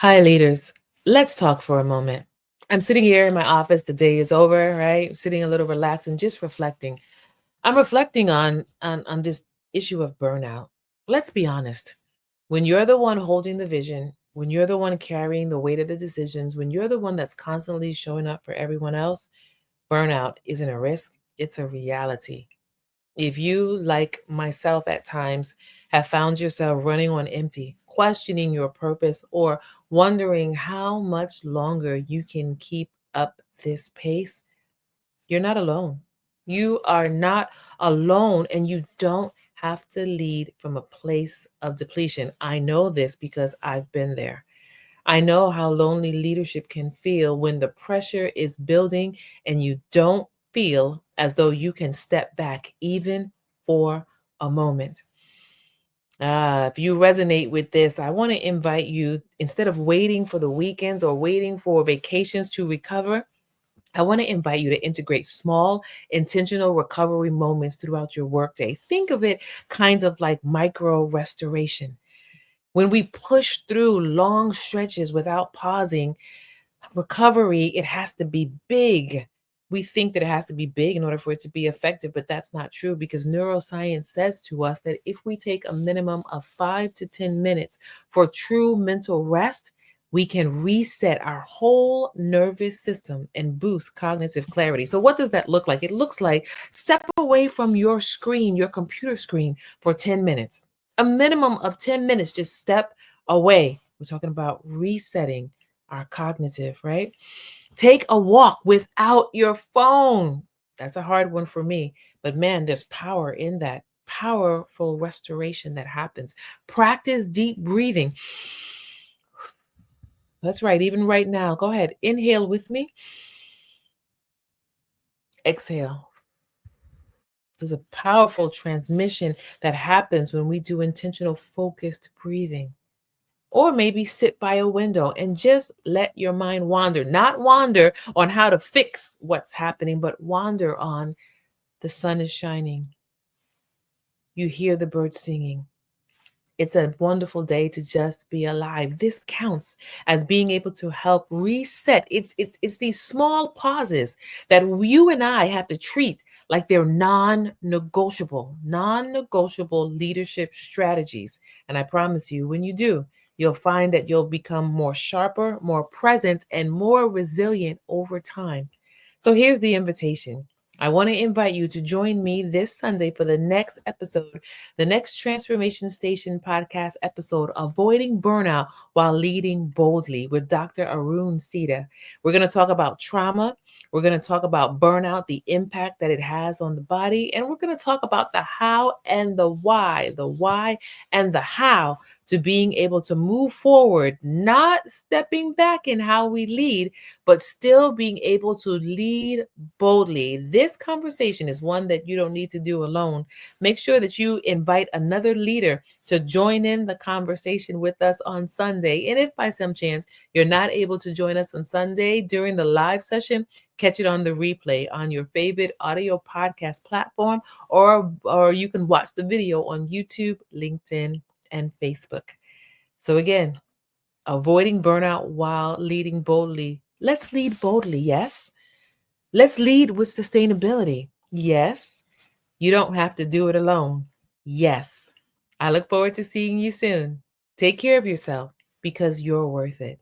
Hi, leaders. Let's talk for a moment. I'm sitting here in my office. The day is over, right? Sitting a little relaxed and just reflecting. I'm reflecting on this issue of burnout. Let's be honest. When you're the one holding the vision, when you're the one carrying the weight of the decisions, when you're the one that's constantly showing up for everyone else, burnout isn't a risk, it's a reality. If you, like myself at times, have found yourself running on empty, questioning your purpose, or wondering how much longer you can keep up this pace, you're not alone. You are not alone, and you don't have to lead from a place of depletion. I know this because I've been there. I know how lonely leadership can feel when the pressure is building and you don't feel as though you can step back even for a moment. If you resonate with this, I want to invite you, instead of waiting for the weekends or waiting for vacations to recover, I want to invite you to integrate small, intentional recovery moments throughout your workday. Think of it kinds of like micro restoration. When we push through long stretches without pausing, recovery, it has to be big. We think that it has to be big in order for it to be effective, but that's not true because neuroscience says to us that if we take a minimum of 5 to 10 minutes for true mental rest, we can reset our whole nervous system and boost cognitive clarity. So, what does that look like? It looks like step away from your screen, your computer screen, for 10 minutes. A minimum of 10 minutes, just step away. We're talking about resetting our cognitive, right? Take a walk without your phone. That's a hard one for me. But man, there's power in that. Powerful restoration that happens. Practice deep breathing. That's right. Even right now, go ahead. Inhale with me. Exhale. There's a powerful transmission that happens when we do intentional focused breathing. Or maybe sit by a window and just let your mind wander. Not wander on how to fix what's happening, but wander on the sun is shining. You hear the birds singing. It's a wonderful day to just be alive. This counts as being able to help reset. It's these small pauses that you and I have to treat like they're non-negotiable leadership strategies. And I promise you, when you do, you'll find that you'll become more sharper, more present, and more resilient over time. So here's the invitation. I want to invite you to join me this Sunday for the next episode, the next Transformation Station podcast episode, Avoiding Burnout While Leading Boldly, with Dr. Arun Sita. We're going to talk about trauma. We're going to talk about burnout, the impact that it has on the body. And we're going to talk about the how and the why and the how to being able to move forward, not stepping back in how we lead, but still being able to lead boldly. This conversation is one that you don't need to do alone. Make sure that you invite another leader to join in the conversation with us on Sunday. And if by some chance you're not able to join us on Sunday during the live session, catch it on the replay on your favorite audio podcast platform, or you can watch the video on YouTube, LinkedIn, and Facebook. So again, avoiding burnout while leading boldly. Let's lead boldly, yes. Let's lead with sustainability. Yes. You don't have to do it alone. Yes. I look forward to seeing you soon. Take care of yourself because you're worth it.